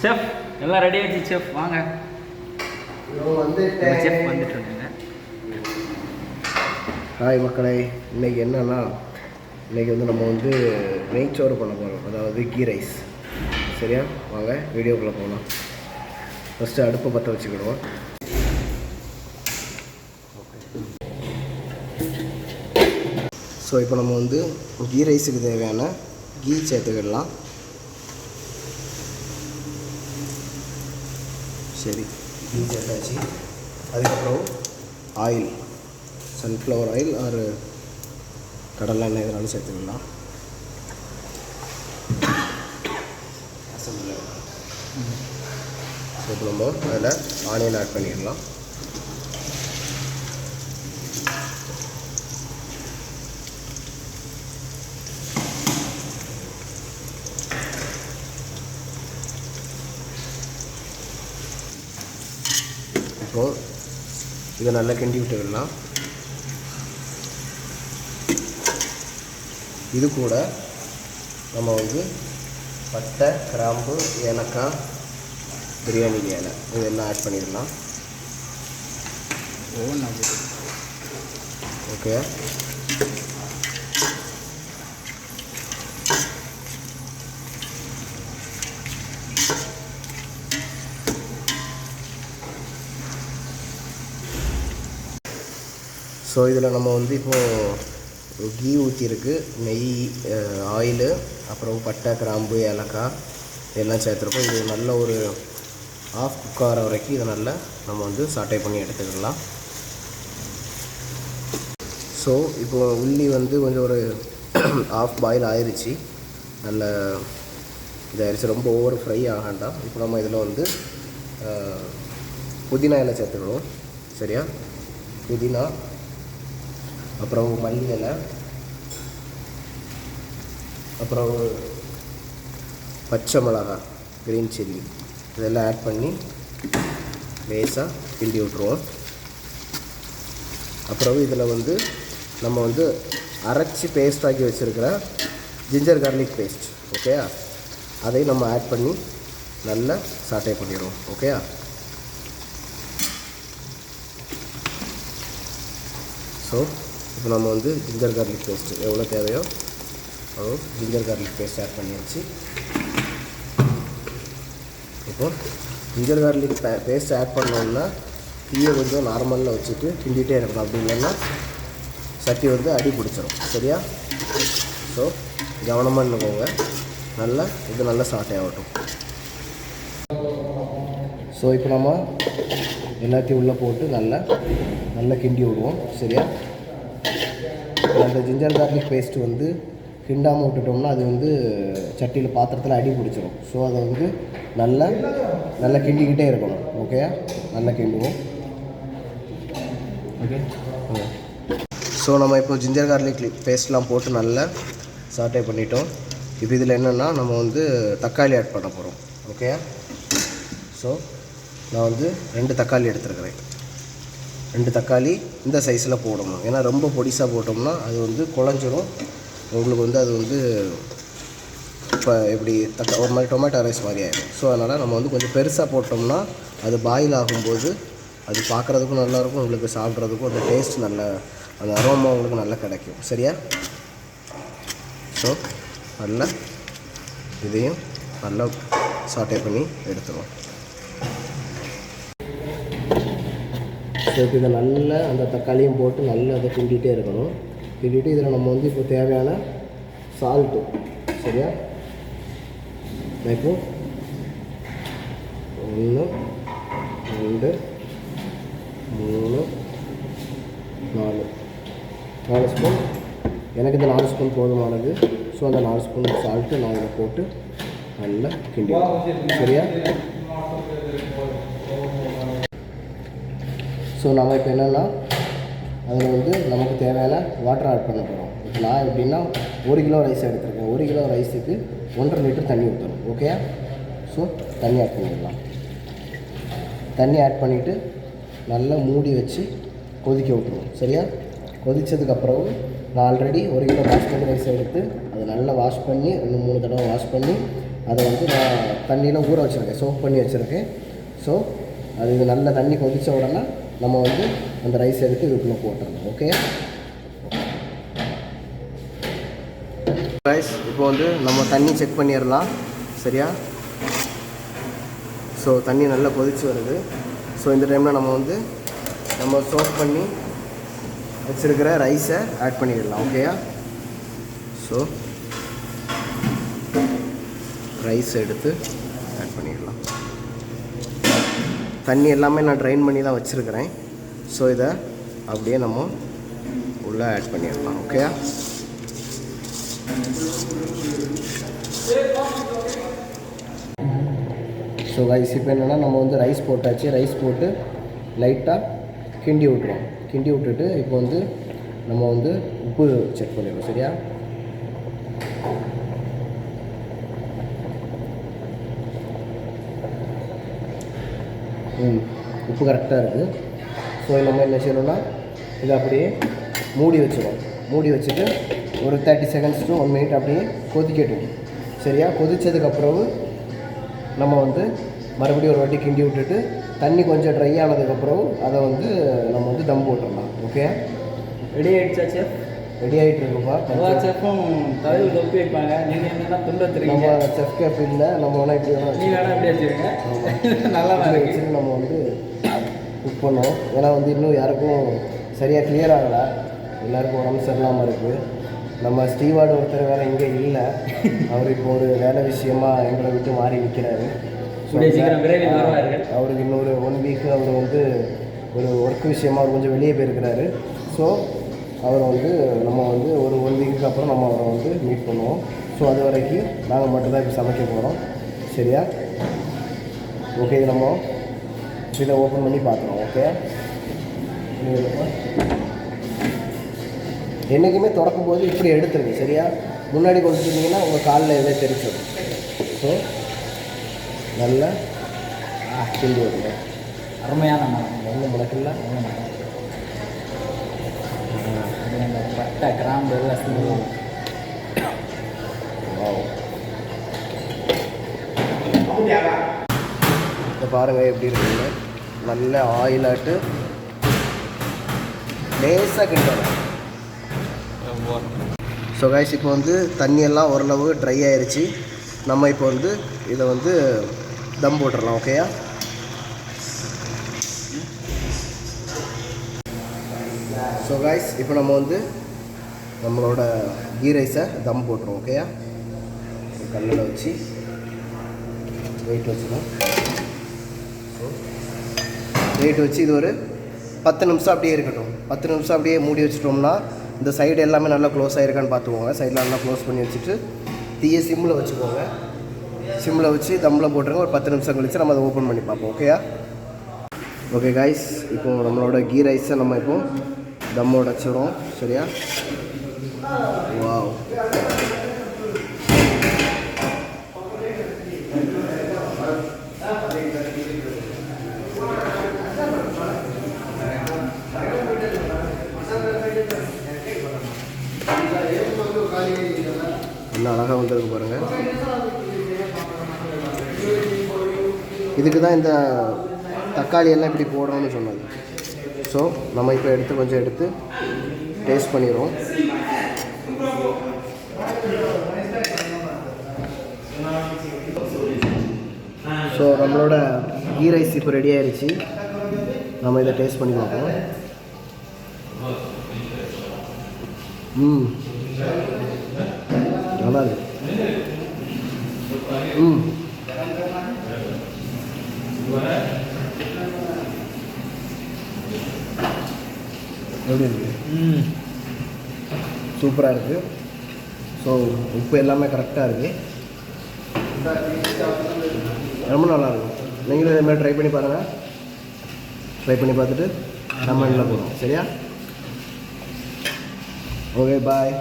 Chef எல்லாம் ready ஆகிடுச்சு chef வாங்க செஃப் வந்துட்டு. ஹாய் மக்களே, இன்றைக்கி என்னென்னா இன்றைக்கி வந்து நம்ம வந்து நெய்ச்சோறு பண்ண போகிறோம், அதாவது கீ ரைஸ். சரியா, வாங்க வீடியோக்குள்ளே போகலாம். ஃபஸ்ட்டு அடுப்பை பற்ற வச்சுக்கிடுவோம். ஸோ இப்போ நம்ம வந்து கீ ரைஸுக்கு தேவையான கீ சேர்த்துக்கிடலாம். சரி, கீ சேர்த்தாச்சு. அதுக்கப்புறம் ஆயில், சன்ஃப்ளவர் ஆயில் ஆர் கடலை எண்ணெய் இதனாலும் சேர்த்துக்கலாம். ஸோ இப்போ நம்ம அதில் ஆனியன் ஆட் பண்ணிடலாம். இப்போ இதை நல்லா கிண்டி விட்டுக்கலாம். இது கூட நம்ம வந்து பட்டை, கிராம்பு, ஏலக்காய், பிரியாணி இலை இதெல்லாம் ஆட் பண்ணிடலாம். ஓகே, ஸோ இதில் நம்ம வந்து இப்போது கீ ஊற்றிருக்கு, நெய், ஆயிலு, அப்புறம் பட்டை, கிராம்பு, ஏலக்காய் எல்லாம் சேர்த்துருக்கோம். இது நல்ல ஒரு ஆஃப் குக் ஆகிற வரைக்கும் இதை நல்லா நம்ம வந்து சாட்டை பண்ணி எடுத்துக்கலாம். ஸோ இப்போது உள்ளி வந்து கொஞ்சம் ஒரு ஆஃப் பாயில் ஆயிடுச்சு, நல்ல இதாகிடுச்சு, ரொம்ப ஓவர் ஃப்ரை ஆகாண்டாம். இப்போ நம்ம இதில் வந்து புதினா இலை சேர்த்துக்கணும். சரியா, புதினா, அப்புறம் மல்லி இலை, அப்புறம் பச்சை மிளகாய், க்ரீன் சில்லி இதெல்லாம் ஆட் பண்ணி லேசாக கிண்டி விட்ருவோம். அப்புறம் இதில் வந்து நம்ம வந்து அரைச்சி பேஸ்ட் ஆக்கி வச்சுருக்கிற ஜிஞ்சர் கார்லிக் பேஸ்ட், ஓகேயா, அதையும் நம்ம ஆட் பண்ணி நல்லா சாட்டை பண்ணிடுவோம். ஓகேயா, ஸோ இப்போ நம்ம வந்து ஜிஞ்சர் கார்லிக் பேஸ்ட்டு எவ்வளோ தேவையோ அவ்வளோ ஜிஞ்சர் கார்லிக் பேஸ்ட் ஆட் பண்ணியாச்சு. இப்போது ஜிஞ்சர் கார்லிக் பேஸ்ட் ஆட் பண்ணோம்னா தீயை கொஞ்சம் நார்மலில் வச்சுட்டு கிண்டிகிட்டே இருக்கணும், அப்படி இல்லைன்னா சட்டி வந்து அடி பிடிச்சிரும். சரியா, ஸோ கவனமாக நின்றுக்கோங்க. நல்லா இது நல்லா சாட்டை ஆகட்டும். ஸோ இப்போ நம்ம எல்லாத்தையும் உள்ளே போட்டு நல்லா கிண்டி விடுவோம். சரியா, அந்த ஜிஞ்சர் கார்லிக் பேஸ்ட்டு வந்து கிண்டாமல் விட்டுட்டோம்னா அது வந்து சட்டியில் பாத்திரத்தில் அடி பிடிச்சிரும். ஸோ அதை வந்து நல்லா கிண்டிக்கிட்டே இருக்கணும். ஓகேயா, நல்லா கிண்டுவோம். ஓகே, ஸோ நம்ம இப்போ ஜிஞ்சர் கார்லிக் பேஸ்ட்லாம் போட்டு நல்லா சாட்டை பண்ணிட்டோம். இப்போ இதில் என்னென்னா நம்ம வந்து தக்காளி ஆட் பண்ண போகிறோம். ஓகேயா, ஸோ நான் வந்து 2 தக்காளி எடுத்துருக்கிறேன். 2 தக்காளி இந்த சைஸில் போடணும், ஏன்னா ரொம்ப பொடிசாக போட்டோம்னா அது வந்து குழஞ்சிரும் உங்களுக்கு வந்து. அது வந்து இப்போ எப்படி ஒரு மாதிரி டொமேட்டோ ரைஸ் மாதிரி ஆகிடும். ஸோ அதனால் நம்ம வந்து கொஞ்சம் பெருசாக போட்டோம்னா அது பாயில் ஆகும்போது அது பார்க்குறதுக்கும் நல்லாயிருக்கும், உங்களுக்கு சாப்பிட்றதுக்கும் அந்த டேஸ்ட் நல்லா, அந்த அரோமா உங்களுக்கு நல்லா கிடைக்கும். சரியா, ஸோ நல்லா இதையும் நல்லா சாட்டை பண்ணி எடுத்துருவோம். ஸோ இப்போ இதை நல்லா அந்த தக்காளியும் போட்டு நல்லா அதை கிண்டிகிட்டே இருக்கணும். கிண்டிட்டு இதில் நம்ம வந்து இப்போ தேவையான சால்ட்டு. சரியா, நான் இப்போ 1 2 3 4 ஸ்பூன், எனக்கு இந்த 4 ஸ்பூன் போதுமானது. ஸோ அந்த 4 ஸ்பூன் சால்ட்டு நான் இதை போட்டு நல்லா கிண்டி. சரியா, ஸோ நம்ம இப்போ என்னென்னா அதில் வந்து நமக்கு தேவையான வாட்டர் ஆட் பண்ண போகிறோம். இப்போ நான் எப்படின்னா 1 கிலோ ரைஸ் எடுத்துருக்கேன். 1 கிலோ ரைஸுக்கு 1.5 லிட்டர் தண்ணி ஊற்றணும். ஓகேயா, ஸோ தண்ணி ஆட் பண்ணிடலாம். தண்ணி ஆட் பண்ணிவிட்டு நல்லா மூடி வச்சு கொதிக்க விட்டுருவோம். சரியா, கொதித்ததுக்கப்புறம் நான் ஆல்ரெடி 1 கிலோ பாஸ்மதி ரைஸ் எடுத்து அதை நல்லா வாஷ் பண்ணி 2-3 தடவை வாஷ் பண்ணி அதை வந்து நான் தண்ணியில் ஊற வச்சுருக்கேன், சோக் பண்ணி வச்சுருக்கேன். ஸோ அது இது நல்ல தண்ணி கொதித்த உடனே நம்ம வந்து அந்த ரைஸ் எடுத்து இதுக்குள்ளே போட்டுடணும். ஓகே ரைஸ் இப்போ வந்து நம்ம தண்ணி செக் பண்ணிடலாம். சரியா? ஸோ தண்ணி நல்லா கொதித்து வருது. ஸோ இந்த டைமில் நம்ம சோக் பண்ணி வச்சுருக்கிற ரைஸை ஆட் பண்ணிடலாம். ஓகேயா? ஸோ ரைஸ் எடுத்து ஆட் பண்ணிடலாம். தண்ணி எல்லாமே நான் ட்ரைன் பண்ணி தான் வச்சுருக்கிறேன். ஸோ இதை அப்படியே நம்ம உள்ளே ஆட் பண்ணிடலாம். ஓகேயா? ஸோ ரைஸ் இப்போ என்னென்னா நம்ம வந்து ரைஸ் போட்டாச்சு. ரைஸ் போட்டு லைட்டாக கிண்டி விட்டுருவோம். கிண்டி விட்டுட்டு இப்போ வந்து நம்ம வந்து உப்பு செக் பண்ணிடுவோம். சரியா? உப்பு கரெக்டாக இருக்குது. ஸோ நம்ம என்ன செய்யணும்னா இதை அப்படியே மூடி வச்சுருவோம். மூடி வச்சுட்டு ஒரு 30 செகண்ட்ஸ் to 1 minute அப்படியே கொதிக்கட்டும். சரியா? கொதித்ததுக்கப்புறம் நம்ம வந்து மறுபடியும் ஒரு வாட்டி கிண்டி விட்டுட்டு தண்ணி கொஞ்சம் ட்ரை ஆனதுக்கப்புறம் அதை வந்து நம்ம வந்து தம் போட்டுடலாம். ஓகே? ரெடி ஆகிடுச்சா செஃப்? ரெடி ஆகிட்டு இருக்குப்பா. எல்லா செஃப்பும் தவிர தொப்பி வைப்பாங்க, நீங்கள் என்னென்னா துண்டு வச்சுருக்கீங்க. நம்ம செஃப் கேப் இல்லை, நம்ம வேணால் இப்படி வேணால் நீ வேணால் இப்படி வச்சுருங்க. நல்லா வச்சுட்டு நம்ம வந்து குக் பண்ணோம். ஏன்னா வந்து இன்னும் யாருக்கும் சரியாக கிளியர் ஆகலை, எல்லாருக்கும் உடம்பு சரியில்லாமல் இருக்குது. நம்ம ஸ்டீவார்டு ஒருத்தர் வேறு இங்கே இல்லை, அவர் இப்போ ஒரு வேலை விஷயமாக எங்களை விட்டு மாறி நிற்கிறாரு. அவருக்கு இன்னொரு 1 வீக்கு அவர் வந்து ஒரு ஒர்க் விஷயமாக அவர் கொஞ்சம் வெளியே போயிருக்கிறாரு. ஸோ அவரை வந்து நம்ம வந்து ஒரு 1 வீக்குக்கு அப்புறம் நம்ம அவரை வந்து மீட் பண்ணுவோம். ஸோ அது வரைக்கும் நாங்கள் மட்டும்தான் இப்போ சமைக்க போகிறோம். சரியா? ஓகே, நம்ம இதை ஓப்பன் பண்ணி பார்க்குறோம். ஓகே? என்றைக்குமே திறக்கும் போது இப்படி எடுத்துருங்க. சரியா? முன்னாடி கொடுத்துருந்தீங்கன்னா உங்கள் காலில் எதாவது தெரிச்சிடும். ஸோ நல்லா கிண்டி வருங்க. அருமையான நல்ல முளக்கில்ல அந்த பட்டை கிராம்பு எல்லாம் இதை பாருங்கள் எப்படி இருக்குங்க. நல்ல ஆயிலாட்டு லேசாக கிண்டணும். ஸோ கைஸ் இப்போ வந்து தண்ணியெல்லாம் ஓரளவு ட்ரை ஆயிடுச்சு. நம்ம இப்போ வந்து இதை வந்து தம் போட்டுடலாம். ஓகேயா? ஸோ கைஸ் இப்போ நம்ம வந்து நம்மளோட கீ ரைஸை தம் போட்டுருவோம். ஓகேயா? கல்லில் வச்சு வெயிட் வச்சுக்கோம். ஸோ வெயிட் வச்சு இது ஒரு 10 நிமிஷம் அப்படியே இருக்கட்டும். 10 நிமிஷம் அப்படியே மூடி வச்சிட்டோம்னா இந்த சைடு எல்லாமே நல்லா க்ளோஸ் ஆகிருக்கான்னு பார்த்துக்கோங்க. சைடில் நல்லா க்ளோஸ் பண்ணி வச்சுட்டு தீயை சிம்மில் வச்சுக்கோங்க. சிம்மில் வச்சு தம்மில் போட்டுருங்க. ஒரு 10 நிமிஷம் கழிச்சு நம்ம அதை ஓப்பன் பண்ணி பார்ப்போம். ஓகேயா? ஓகே கைஸ், இப்போது நம்மளோட கீ ரைஸை நம்ம இப்போது தம்மோட வச்சுருவோம். சரியா? வாவ், இன்னும் அழகாக வந்திருக்கு பாருங்கள். இதுக்கு தான் இந்த தக்காளி எல்லாம் இப்படி போடணும்னு சொன்னது. ஸோ நம்ம இப்போ கொஞ்சம் எடுத்து டேஸ்ட் பண்ணிடுவோம். ஸோ நம்மளோட கீ ரைஸ் இப்போ ரெடி ஆயிடுச்சு. நம்ம இதை டேஸ்ட் பண்ணி பார்ப்போம். நல்லா இருக்கு. எப்படி இருக்கு? சூப்பராக இருக்குது. ஸோ உப்பு எல்லாமே கரெக்டாக இருக்குது. ரொம்ப நல்லாயிருக்கும். நீங்களும் இதேமாதிரி ட்ரை பண்ணி பாருங்கள். ட்ரை பண்ணி பார்த்துட்டு கமெண்ட்டில் போடுவோம். சரியா? ஓகே, பாய்.